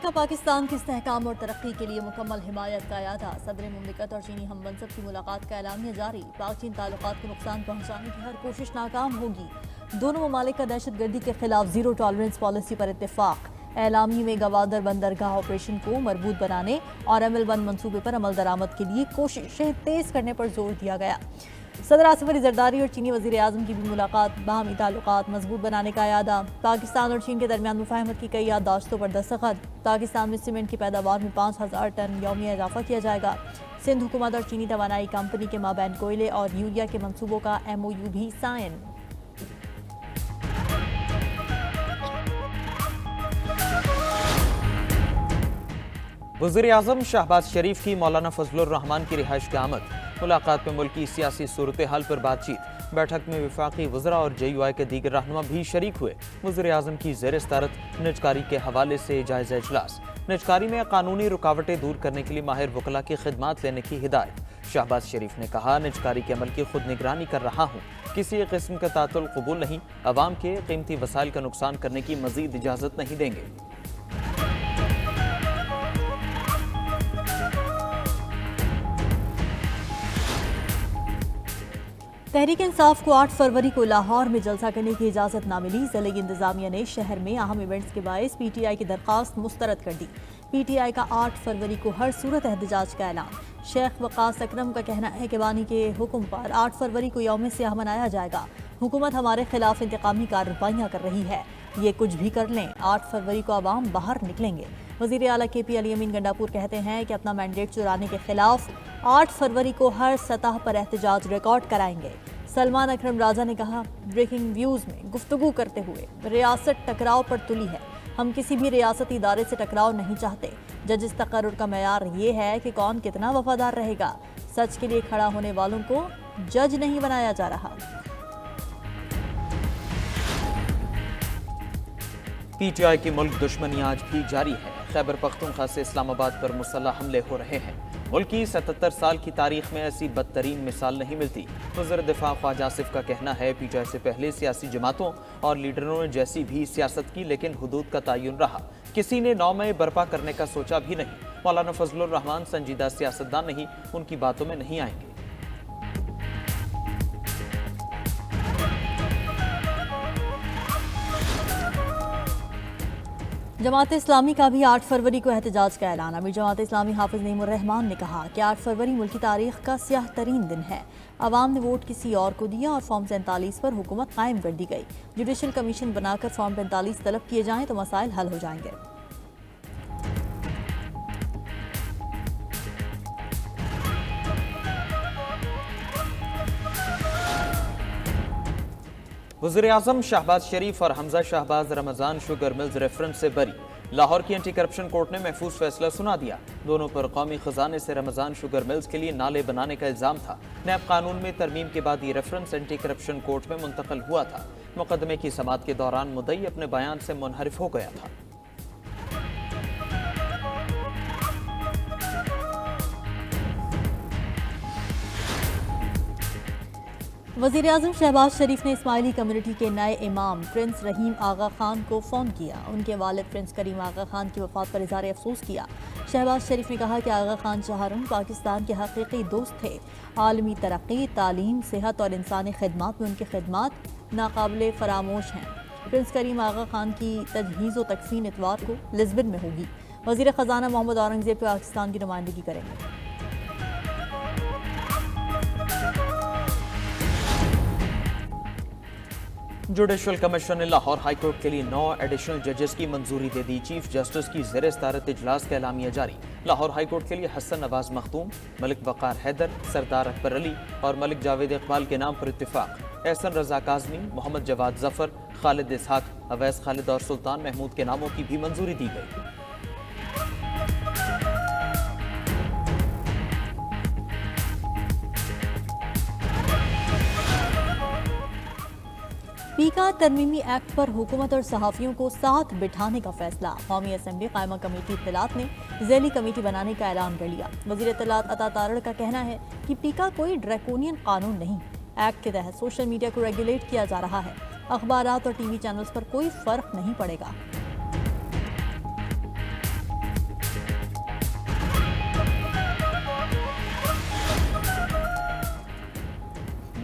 کا پاکستان کی استحکام اور ترقی کے لیے مکمل حمایت کا اعادہ۔ صدر مملکت اور چینی ہم منصب کی ملاقات کا اعلامیہ جاری۔ پاک چین تعلقات کو نقصان پہنچانے کی ہر کوشش ناکام ہوگی۔ دونوں ممالک کا دہشت گردی کے خلاف زیرو ٹالرنس پالیسی پر اتفاق۔ اعلامیے میں گوادر بندرگاہ آپریشن کو مربوط بنانے اور ML1 منصوبے پر عمل درآمد کے لیے کوششیں تیز کرنے پر زور دیا گیا۔ صدر آصف علی زرداری اور چینی وزیر اعظم کی بھی ملاقات۔ باہمی تعلقات مضبوط بنانے کا اعادہ۔ پاکستان اور چین کے درمیان مفاہمت کی کئی یادداشتوں پر دستخط۔ پاکستان میں سیمنٹ کی پیداوار میں 5000 ٹن یومیہ اضافہ کیا جائے گا۔ سندھ حکومت اور چینی توانائی کمپنی کے مابین کوئلے اور یوریا کے منصوبوں کا MOU بھی سائن۔ وزیر اعظم شہباز شریف کی مولانا فضل الرحمان کی رہائش کی آمد۔ ملاقات میں ملکی سیاسی صورتحال پر بات چیت۔ بیٹھک میں وفاقی وزراء اور JUI کے دیگر رہنما بھی شریک ہوئے۔ وزیر اعظم کی زیر صدارت نجکاری کے حوالے سے جائزہ اجلاس۔ نجکاری میں قانونی رکاوٹیں دور کرنے کے لیے ماہر وکلاء کی خدمات لینے کی ہدایت۔ شہباز شریف نے کہا، نجکاری کے عمل کی خود نگرانی کر رہا ہوں، کسی قسم کا تعطل قبول نہیں، عوام کے قیمتی وسائل کا نقصان کرنے کی مزید اجازت نہیں دیں گے۔ تحریک انصاف کو 8 فروری کو لاہور میں جلسہ کرنے کی اجازت نہ ملی۔ ضلعی انتظامیہ نے شہر میں اہم ایونٹس کے باعث PTI کی درخواست مسترد کر دی۔ PTI کا 8 فروری کو ہر صورت احتجاج کا اعلان۔ شیخ وقاص اکرم کا کہنا ہے کہ بانی کے حکم پر 8 فروری کو یوم سیاہ منایا جائے گا۔ حکومت ہمارے خلاف انتقامی کارروائیاں کر رہی ہے، یہ کچھ بھی کر لیں، 8 فروری کو عوام باہر نکلیں گے۔ وزیر اعلیٰ KP علی امین گنڈاپور کہتے ہیں کہ اپنا مینڈیٹ چرانے کے خلاف 8 فروری کو ہر سطح پر احتجاج ریکارڈ کرائیں گے۔ سلمان اکرم راجہ نے کہا، بریکنگ ویوز میں گفتگو کرتے ہوئے، ریاست ٹکراؤ پر تلی ہے، ہم کسی بھی ریاستی ادارے سے ٹکراؤ نہیں چاہتے۔ ججز تقرر کا معیار یہ ہے کہ کون کتنا وفادار رہے گا، سچ کے لیے کھڑا ہونے والوں کو جج نہیں بنایا جا رہا۔ PTI کی ملک دشمنی آج بھی جاری ہے۔ خیبر پختونخوا سے اسلام آباد پر مسلح حملے ہو رہے ہیں۔ ملک کی 77 سال کی تاریخ میں ایسی بدترین مثال نہیں ملتی۔ وزیر دفاع خواجہ آصف کا کہنا ہے، PTI سے پہلے سیاسی جماعتوں اور لیڈروں نے جیسی بھی سیاست کی، لیکن حدود کا تعین رہا، کسی نے 9 مئی برپا کرنے کا سوچا بھی نہیں۔ مولانا فضل الرحمان سنجیدہ سیاستدان نہیں، ان کی باتوں میں نہیں آئیں گے۔ جماعت اسلامی کا بھی 8 فروری کو احتجاج کا اعلان۔ امیر جماعت اسلامی حافظ نعیم الرحمان نے کہا کہ 8 فروری ملکی تاریخ کا سیاہ ترین دن ہے۔ عوام نے ووٹ کسی اور کو دیا اور فارم 47 پر حکومت قائم کر دی گئی۔ جوڈیشل کمیشن بنا کر فارم 45 طلب کیے جائیں تو مسائل حل ہو جائیں گے۔ وزیر اعظم شہباز شریف اور حمزہ شہباز رمضان شوگر ملز ریفرنس سے بری۔ لاہور کی اینٹی کرپشن کورٹ نے محفوظ فیصلہ سنا دیا۔ دونوں پر قومی خزانے سے رمضان شوگر ملز کے لیے نالے بنانے کا الزام تھا۔ نیب قانون میں ترمیم کے بعد یہ ریفرنس اینٹی کرپشن کورٹ میں منتقل ہوا تھا۔ مقدمے کی سماعت کے دوران مدعی اپنے بیان سے منحرف ہو گیا تھا۔ وزیر اعظم شہباز شریف نے اسماعیلی کمیونٹی کے نئے امام پرنس رحیم آغا خان کو فون کیا۔ ان کے والد پرنس کریم آغا خان کی وفات پر اظہار افسوس کیا۔ شہباز شریف نے کہا کہ آغا خان چہارم پاکستان کے حقیقی دوست تھے۔ عالمی ترقی، تعلیم، صحت اور انسانی خدمات میں ان کی خدمات ناقابل فراموش ہیں۔ پرنس کریم آغا خان کی تجہیز و تکفین اتوار کو لزبن میں ہوگی۔ وزیر خزانہ محمد اورنگزیب پاکستان کی نمائندگی کریں گے۔ جوڈیشل کمیشن نے لاہور ہائی کورٹ کے لیے 9 ایڈیشنل ججز کی منظوری دے دی۔ چیف جسٹس کی زیر صدارت اجلاس کا اعلامیہ جاری۔ لاہور ہائی کورٹ کے لیے حسن نواز مختوم، ملک وقار حیدر، سردار اکبر علی اور ملک جاوید اقبال کے نام پر اتفاق۔ احسن رضا کاظمی، محمد جواد ظفر، خالد اسحاق، اویس خالد اور سلطان محمود کے ناموں کی بھی منظوری دی گئی۔ پیکا ترمیمی ایکٹ پر حکومت اور صحافیوں کو ساتھ بٹھانے کا فیصلہ۔ قومی اسمبلی قائمہ کمیٹی اطلاعات نے ذیلی کمیٹی بنانے کا اعلان کر لیا۔ وزیر اطلاعات عطا تارڑ کا کہنا ہے کہ پیکا کوئی ڈریکونین قانون نہیں، ایکٹ کے تحت سوشل میڈیا کو ریگولیٹ کیا جا رہا ہے، اخبارات اور ٹی وی چینلز پر کوئی فرق نہیں پڑے گا۔